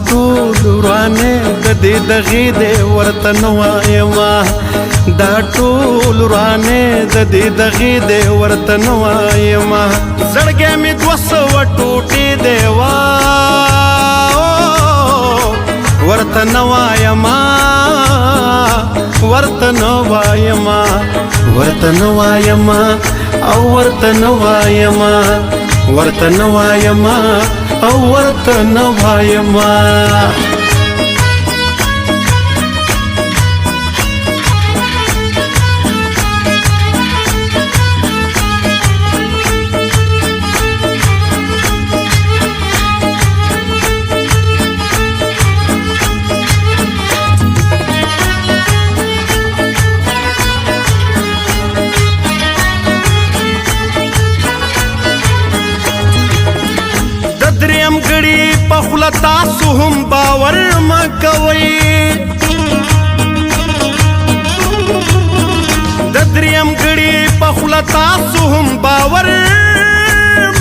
ټول ورانه د دې دغې دې ورته نه وایما دا ټول ورانه د دې دغې دې ورته نه وایما زړګی مې 200 ټوټې دی ورته نه وایما ورته نه وایما ورته نه وایما او ورته نه وایما ورته نه وایما او ورته نه وایما پخلا تاسو هم باور مکوئ د دریم غړي پخلا تاسو هم باور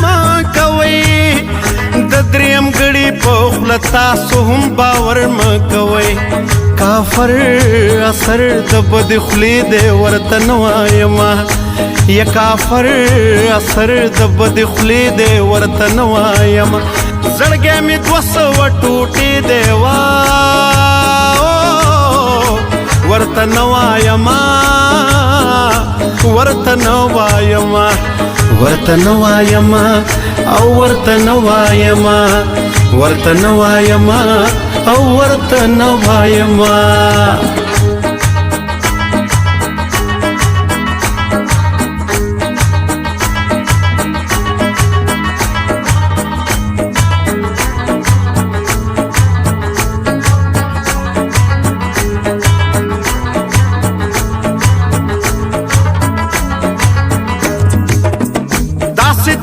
مکوئ د دریم غړي پخلا تاسو هم باور مکوئ کافر اثر د بد خلی دې ورته نه وایما یا کافر اثر د بد خلی دې ورته نه وایما زړګی مې 200 ټوټې دی ورته نه وایما ورته نه وایما ورته نه وایما او ورته نه وایما ورته نه وایما او ورته نه وایما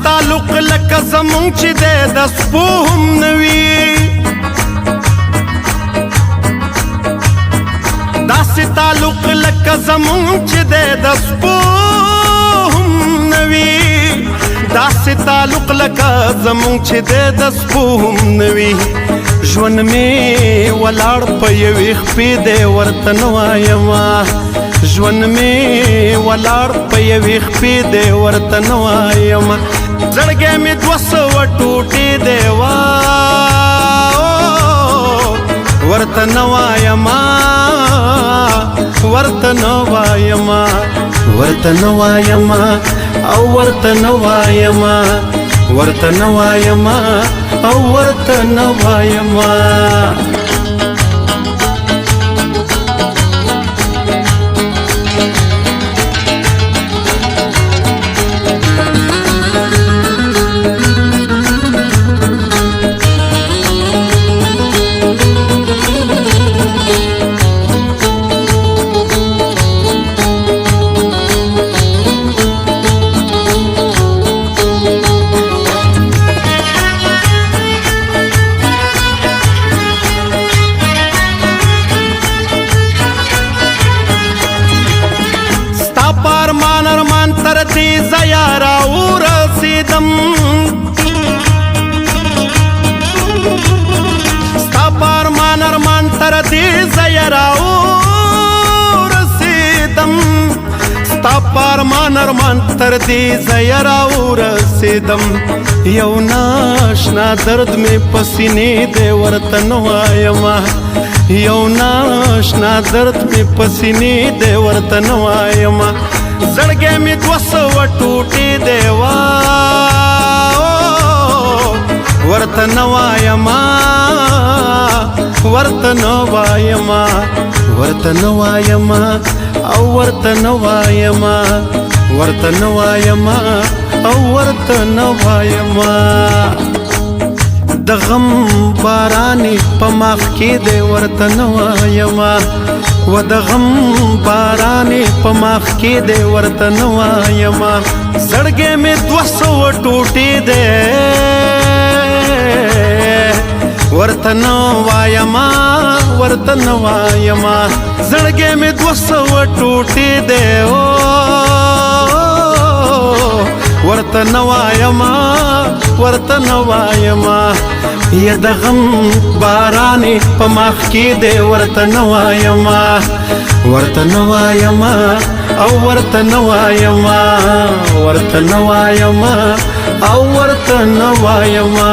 تعلق لکه زمونږ چې دی د سپو هم نه وي داسې تعلق لکه زمونږ چې دی د سپو هم نه وي داسې تعلق لکه زمونږ چې دی د سپو هم نه وي ژوند مې ولاړ په یوې خپې دی ورته نه وایما ژوند مې ولاړ په یوې خپې دی ورته نه وایما زړګی مې 200 ټوټې دی ورته نه وایما ورته نه وایما ورته نه وایما او ورته نه وایما ورته نه وایما او ورته نه وایما تر دې ځایه راورسېدم ستا په ارمان تر دې ځایه راورسېدم ستا په ارمان تر دې ځایه راورسېدم یو ناشنا درد مې په سینې دی ورته نه وایما یو ناشنا درد مې په سینې دی ورته نه وایما زړګی مې 200 ټوټې دی ورته نه وایما ورته نه وایما ورته نه وایما او ورته نه وایما ورته نه وایما او ورته نه وایما د غم بارانې په مخ کې دی ورته نه وایما و د غم بارانې په مخ کې دی ورته نه وایما زړګی مې 200 ټوټې دی ورته نه وایما ورته نه وایما زړګی مې 200 ټوټې دی ورته نوایما ورته نوایما یا د غم بارانې په مخ کې دی ورته نوایما ورته نوایما او ورته نوایما ورته نوایما او ورته نوایما